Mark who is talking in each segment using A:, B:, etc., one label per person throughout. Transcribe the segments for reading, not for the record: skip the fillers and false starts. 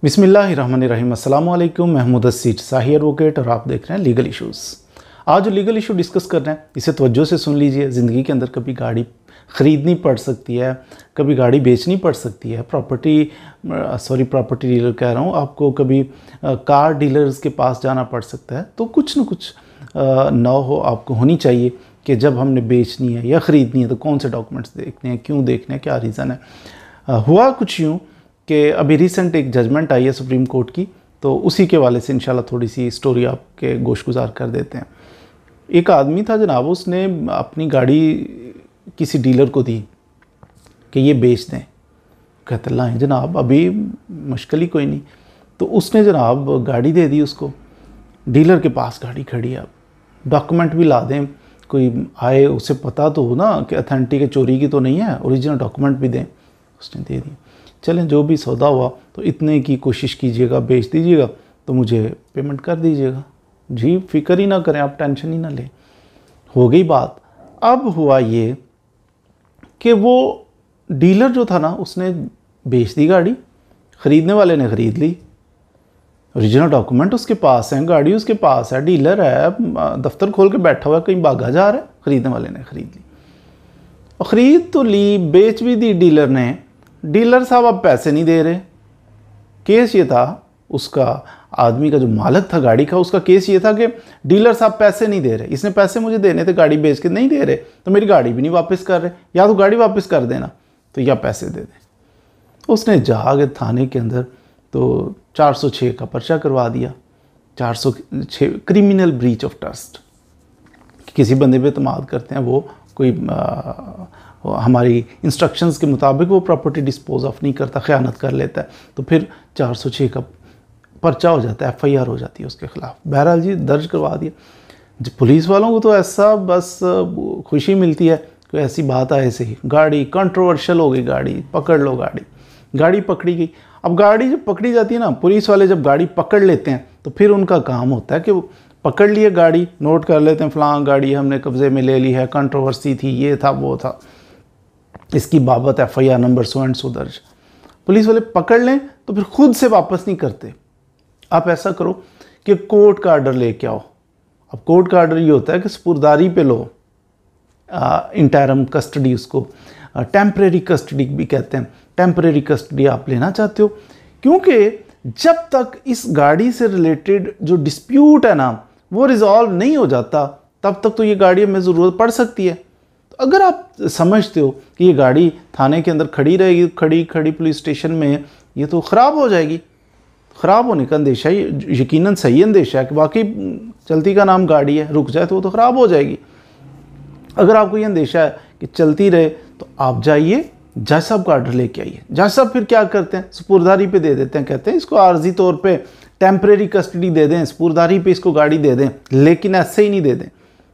A: बिस्मिल्लाहिर्रहमानिर्रहीम। अस्सलाम वालेकुम। मैं मुदस्सिर शाही एडवोकेट और आप देख रहे हैं लीगल इश्यूज़। आज जो लीगल इशू डिस्कस कर रहे हैं इसे तवज्जो से सुन लीजिए। ज़िंदगी के अंदर कभी गाड़ी ख़रीदनी पड़ सकती है, कभी गाड़ी बेचनी पड़ सकती है। प्रॉपर्टी डीलर कह रहा हूँ, आपको कभी कार डीलर्स के पास जाना पड़ सकता है। तो कुछ न कुछ नौ हो आपको होनी चाहिए कि जब हमने बेचनी है या ख़रीदनी है तो कौन से डॉक्यूमेंट्स देखने हैं, क्यों देखने हैं, क्या रीज़न है। हुआ कुछ यूँ कि अभी रिसेंट एक जजमेंट आई है सुप्रीम कोर्ट की, तो उसी के वाले से इंशाल्लाह थोड़ी सी स्टोरी आपके गोशगुजार कर देते हैं। एक आदमी था जनाब, उसने अपनी गाड़ी किसी डीलर को दी कि ये बेच दें। कहते लाएँ जनाब, अभी मुश्किल ही कोई नहीं। तो उसने जनाब गाड़ी दे दी उसको। डीलर के पास गाड़ी खड़ी है, अब डॉक्यूमेंट भी ला दें, कोई आए उसे पता तो हो ना कि अथेंटिक चोरी की तो नहीं है, ओरिजिनल डॉक्यूमेंट भी दें। उसने दे दी। चलें, जो भी सौदा हुआ तो इतने की कोशिश कीजिएगा, बेच दीजिएगा तो मुझे पेमेंट कर दीजिएगा। जी फिक्र ही ना करें, आप टेंशन ही ना लें। हो गई बात। अब हुआ ये कि वो डीलर जो था ना, उसने बेच दी गाड़ी, ख़रीदने वाले ने ख़रीद ली। ओरिजिनल डॉक्यूमेंट उसके पास हैं, गाड़ी उसके पास है, डीलर है, दफ्तर खोल के बैठा हुआ है, कहीं भागा जा रहा है। ख़रीदने वाले ने ख़रीद ली, और ख़रीद तो ली, बेच भी दी डीलर ने। डीलर साहब अब पैसे नहीं दे रहे। केस ये था, उसका आदमी का जो मालिक था गाड़ी का, उसका केस ये था कि डीलर साहब पैसे नहीं दे रहे, इसने पैसे मुझे देने थे, गाड़ी बेच के नहीं दे रहे, तो मेरी गाड़ी भी नहीं वापस कर रहे, या तो गाड़ी वापस कर देना तो या पैसे दे दें। उसने जाके थाने के अंदर तो 406 का पर्चा करवा दिया। 406 क्रिमिनल ब्रीच ऑफ ट्रस्ट। किसी बंदे पे इत्मीनाद करते हैं, वो कोई हमारी इंस्ट्रक्शंस के मुताबिक वो प्रॉपर्टी डिस्पोज ऑफ नहीं करता, ख़यानत कर लेता है, तो फिर 406 का पर्चा हो जाता है, FIR हो जाती है उसके ख़िलाफ़। बहरहाल जी दर्ज करवा दिया। पुलिस वालों को तो ऐसा बस खुशी मिलती है कि ऐसी बात आए से ही गाड़ी कंट्रोवर्शियल हो गई, गाड़ी पकड़ लो। गाड़ी पकड़ी गई। अब गाड़ी जब पकड़ी जाती है ना, पुलिस वाले जब गाड़ी पकड़ लेते हैं तो फिर उनका काम होता है कि वो पकड़ लिए गाड़ी, नोट कर लेते हैं, फ़लाँ गाड़ी हमने कब्ज़े में ले ली है, कंट्रोवर्सी थी, ये था वो था, इसकी बाबत FIR number so and so दर्ज। पुलिस वाले पकड़ लें तो फिर खुद से वापस नहीं करते। आप ऐसा करो कि कोर्ट का आर्डर लेके आओ। अब कोर्ट का आर्डर ये होता है कि सपुर्दारी पे लो, इंटरम कस्टडी, उसको टेम्परेरी कस्टडी भी कहते हैं। टेम्परेरी कस्टडी आप लेना चाहते हो, क्योंकि जब तक इस गाड़ी से रिलेटेड जो डिस्प्यूट है ना वो रिजॉल्व नहीं हो जाता, तब तक तो ये गाड़ी हमें ज़रूरत पड़ सकती है। तो अगर आप समझते हो कि ये गाड़ी थाने के अंदर खड़ी रहेगी, खड़ी पुलिस स्टेशन में, ये तो ख़राब हो जाएगी, ख़राब होने का अंदेशा ही यकीनन सही अंदेशा है कि वाकई चलती का नाम गाड़ी है, रुक जाए तो वो तो ख़राब हो जाएगी। अगर आपको ये अंदेशा है कि चलती रहे तो आप जाइए, जज साहब का आर्डर लेके आइए। जज साहब फिर क्या करते हैं, सपुर्दारी पे दे देते हैं, कहते हैं इसको आर्जी तौर पे टेम्परेरी कस्टडी दे दें, सपुर्दारी पे इसको गाड़ी दे दें, लेकिन ऐसे ही नहीं दे दें।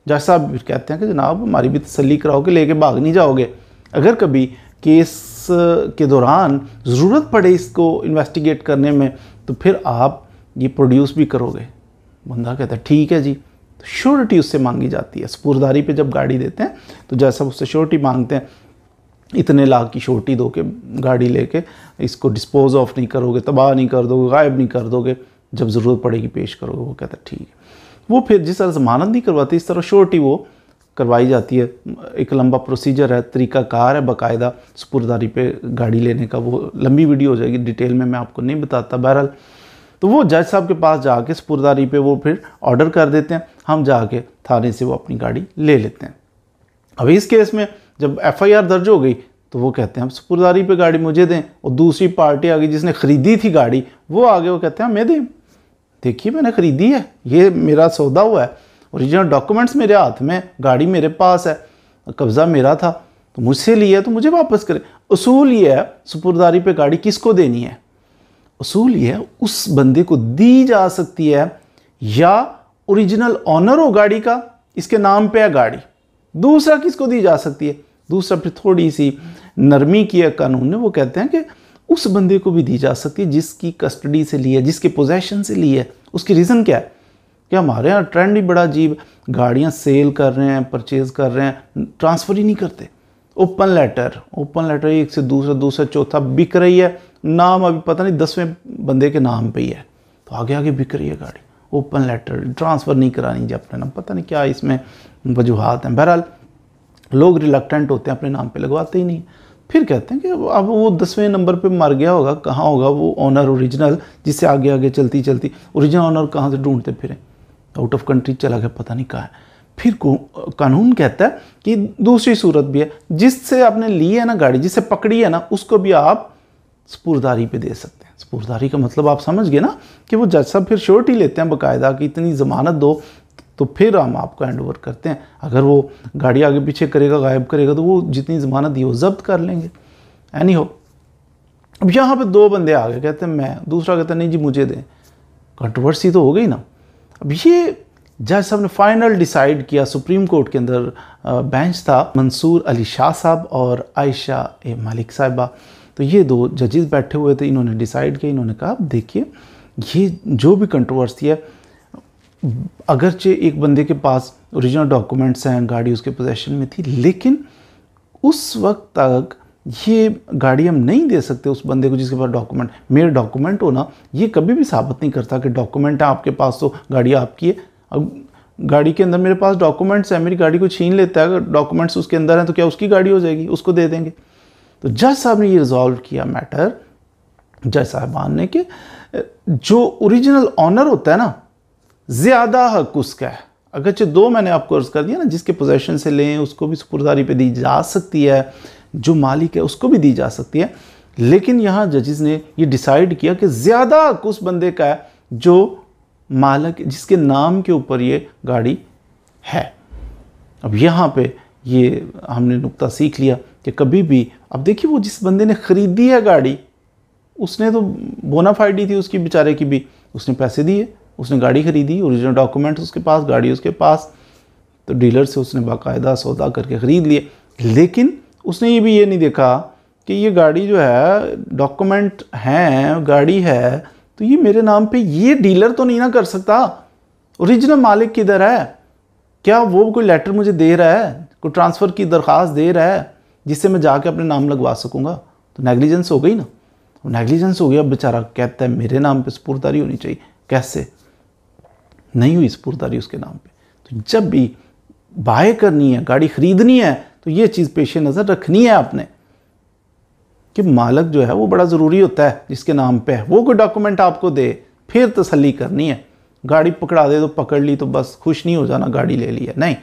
A: जज साहब फिर कहते हैं कि जनाब हमारी भी तसल्ली कराओ कि लेके भाग नहीं जाओगे। अगर कभी केस के दौरान ज़रूरत पड़े इसको इन्वेस्टिगेट करने में तो फिर आप ये प्रोड्यूस भी करोगे। बंदा कहता है ठीक है जी। तो श्योरिटी उससे मांगी जाती है। सपुर्दारी पे जब गाड़ी देते हैं तो जज साहब उससे श्योरिटी मांगते हैं, इतने लाख की श्योरिटी दो के गाड़ी लेके इसको डिस्पोज ऑफ नहीं करोगे, तबाह नहीं कर दोगे, गायब नहीं कर दोगे, जब ज़रूरत पड़ेगी पेश करोगे। वो कहता है ठीक है। वो फिर जिस तरह ज़मानत नहीं करवाती, इस तरह श्योरिटी वो करवाई जाती है। एक लंबा प्रोसीजर है, तरीक़ाकार है बाकायदा सपुर्दारी पे गाड़ी लेने का। वो लंबी वीडियो हो जाएगी, डिटेल में मैं आपको नहीं बताता। बहरहाल तो वो जज साहब के पास जाके सपुर्दारी पे वो फिर ऑर्डर कर देते हैं, हम जाके थाने से वो अपनी गाड़ी ले लेते हैं। अभी इस केस में जब FIR दर्ज हो गई तो वो कहते हैं अब सपुर्दारी पे गाड़ी मुझे दें, और दूसरी पार्टी आ गई जिसने ख़रीदी थी गाड़ी, वो आगे वो कहते हैं मैं दें, देखिए मैंने ख़रीदी है, ये मेरा सौदा हुआ है, ओरिजिनल डॉक्यूमेंट्स मेरे हाथ में, गाड़ी मेरे पास है, कब्ज़ा मेरा था, तो मुझसे लिया तो मुझे वापस करें। उसूल ये है सपुर्दारी पे गाड़ी किसको देनी है, उसूल ये है उस बंदे को दी जा सकती है या ओरिजिनल ऑनर हो गाड़ी का, इसके नाम पे है गाड़ी। दूसरा किसको दी जा सकती है, दूसरा फिर थोड़ी सी नरमी की है कानून ने, वो कहते हैं कि उस बंदे को भी दी जा सकती है जिसकी कस्टडी से ली है, जिसके पोजेशन से ली है। उसकी रीज़न क्या है कि हमारे यहाँ ट्रेंड ही बड़ा अजीब, गाड़ियाँ सेल कर रहे हैं, परचेज़ कर रहे हैं, ट्रांसफ़र ही नहीं करते। ओपन लेटर एक से दूसरा चौथा बिक रही है, नाम अभी पता नहीं 10वें बंदे के नाम पे ही है, तो आगे आगे बिक रही है गाड़ी। ओपन लेटर, ट्रांसफ़र नहीं करानी जी अपने नाम, पता नहीं क्या इसमें वजूहात हैं। बहरहाल लोग रिलक्टेंट होते हैं, अपने नाम पे लगवाते ही नहीं। फिर कहते हैं कि अब वो 10वें नंबर पे मर गया होगा, कहाँ होगा वो ओनर ओरिजिनल, जिससे आगे आगे चलती ओरिजिनल ओनर कहाँ से ढूंढते फिरें, आउट ऑफ कंट्री चला गया, पता नहीं कहाँ है। फिर कानून कहता है कि दूसरी सूरत भी है, जिससे आपने ली है ना गाड़ी, जिससे पकड़ी है ना, उसको भी आप स्पुर्दारी पे दे सकते हैं। स्पुर्दारी का मतलब आप समझ गए ना, कि वो जज साहब फिर श्योरिटी लेते हैं बाकायदा कि इतनी ज़मानत दो, तो फिर हम आपको हैंड ओवर करते हैं। अगर वो गाड़ी आगे पीछे करेगा, गायब करेगा, तो वो जितनी ज़मानत दी वो जब्त कर लेंगे। एनी हो, अब यहाँ पे दो बंदे आ गए, कहते हैं मैं, दूसरा कहता है नहीं जी मुझे दें। कंट्रोवर्सी तो हो गई ना। अब ये जज साहब ने फाइनल डिसाइड किया, सुप्रीम कोर्ट के अंदर बेंच था, मंसूर अली शाह साहब और आयशा ए मालिक साहिबा, तो ये दो जजेस बैठे हुए थे। इन्होंने डिसाइड किया, इन्होंने कहा देखिए ये जो भी कंट्रोवर्सी है, अगरचे एक बंदे के पास ओरिजिनल डॉक्यूमेंट्स हैं, गाड़ी उसके पोजेशन में थी, लेकिन उस वक्त तक ये गाड़ी हम नहीं दे सकते उस बंदे को जिसके पास डॉक्यूमेंट। मेरे डॉक्यूमेंट होना ये कभी भी साबित नहीं करता कि डॉक्यूमेंट है आपके पास तो गाड़ी आपकी है। अब गाड़ी के अंदर मेरे पास डॉक्यूमेंट्स हैं, मेरी गाड़ी को छीन लेता है, अगर डॉक्यूमेंट्स उसके अंदर हैं तो क्या उसकी गाड़ी हो जाएगी, उसको दे देंगे। तो जज साहब ने ये रिजॉल्व किया मैटर, जज साहबान ने, कि जो ओरिजिनल ऑनर होता है ना, ज़्यादा हक उसका है। अगरचे दो मैंने आपको अर्ज कर दिया ना, जिसके पोजेशन से लें उसको भी सुपुर्दारी पे दी जा सकती है, जो मालिक है उसको भी दी जा सकती है, लेकिन यहाँ जजेस ने ये डिसाइड किया कि ज़्यादा हक उस बंदे का है जो मालिक, जिसके नाम के ऊपर ये गाड़ी है। अब यहाँ पे ये हमने नुक्ता सीख लिया कि कभी भी, अब देखिए वो जिस बंदे ने ख़रीदी है गाड़ी, उसने तो बोनाफाइडी थी उसकी बेचारे की भी, उसने पैसे दिए, उसने गाड़ी खरीदी, ओरिजिनल डॉक्यूमेंट्स उसके पास, गाड़ी उसके पास, तो डीलर से उसने बाकायदा सौदा करके ख़रीद लिए। लेकिन उसने ये नहीं देखा कि ये गाड़ी जो है डॉक्यूमेंट हैं, गाड़ी है, तो ये मेरे नाम पे ये डीलर तो नहीं ना कर सकता, ओरिजिनल मालिक किधर है, क्या वो कोई लेटर मुझे दे रहा है, कोई ट्रांसफ़र की दरख्वास्त दे रहा है जिससे मैं जाके अपने नाम लगवा सकूँगा। तो नेग्लिजेंस हो गई ना, नेग्लिजेंस हो गया। बेचारा कहता है मेरे नाम पे स्पुर्दारी होनी चाहिए, कैसे नहीं हुई स्पुर्दारी उसके नाम पे। तो जब भी बाय करनी है, गाड़ी ख़रीदनी है, तो ये चीज़ पेश नज़र रखनी है आपने कि मालिक जो है वो बड़ा ज़रूरी होता है, जिसके नाम पे है वो कोई डॉक्यूमेंट आपको दे, फिर तसल्ली करनी है। गाड़ी पकड़ा दे तो पकड़ ली तो बस खुश नहीं हो जाना गाड़ी ले ली है, नहीं,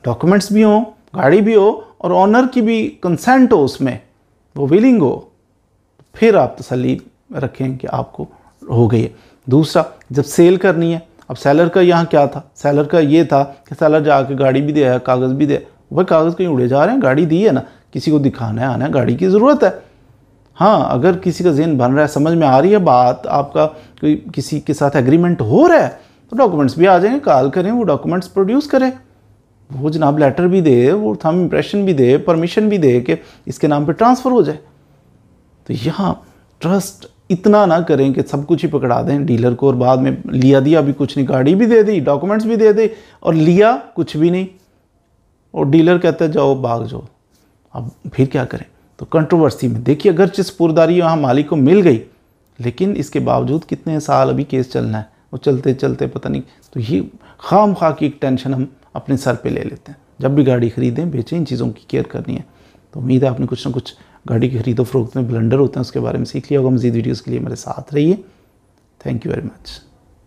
A: डॉक्यूमेंट्स भी हो, गाड़ी भी हो, और ऑनर की भी कंसेंट हो, उसमें वो विलिंग हो, फिर आप तसल्ली रखें कि आपको हो गई है। दूसरा, जब सेल करनी है, अब सेलर का यहाँ क्या था, सेलर का ये था कि सेलर जाके गाड़ी भी दे आया, कागज़ भी दे, वह कागज़ कहीं उड़े जा रहे हैं, गाड़ी दी है ना, किसी को दिखाना है, आना है, गाड़ी की ज़रूरत है। हाँ, अगर किसी का ज़हन बन रहा है, समझ में आ रही है बात, आपका कोई किसी के साथ एग्रीमेंट हो रहा है, तो डॉक्यूमेंट्स भी आ जाएंगे, कॉल करें, वो डॉक्यूमेंट्स प्रोड्यूस करें, वो जनाब लेटर भी दे, वो थंब इम्प्रेशन भी दे, परमिशन भी दे कि इसके नाम पे ट्रांसफ़र हो जाए। तो यहाँ ट्रस्ट इतना ना करें कि सब कुछ ही पकड़ा दें डीलर को, और बाद में लिया दिया भी कुछ नहीं, गाड़ी भी दे दी, डॉक्यूमेंट्स भी दे दी, और लिया कुछ भी नहीं, और डीलर कहता है जाओ भाग जाओ। अब फिर क्या करें। तो कंट्रोवर्सी में देखिए, अगर स्पुर्दारी यहाँ मालिक को मिल गई, लेकिन इसके बावजूद कितने साल अभी केस चलना है, वो चलते चलते पता नहीं। तो ये खाम खा की एक टेंशन हम अपने सर पे ले लेते हैं। जब भी गाड़ी खरीदें, बेचें, इन चीज़ों की केयर करनी है। तो उम्मीद है आपने कुछ ना कुछ गाड़ी की खरीदो फरोख्त में ब्लंडर होते हैं उसके बारे में सीख लिया होगा। मज़ीद वीडियोज़ के लिए मेरे साथ रहिए। Thank you very much.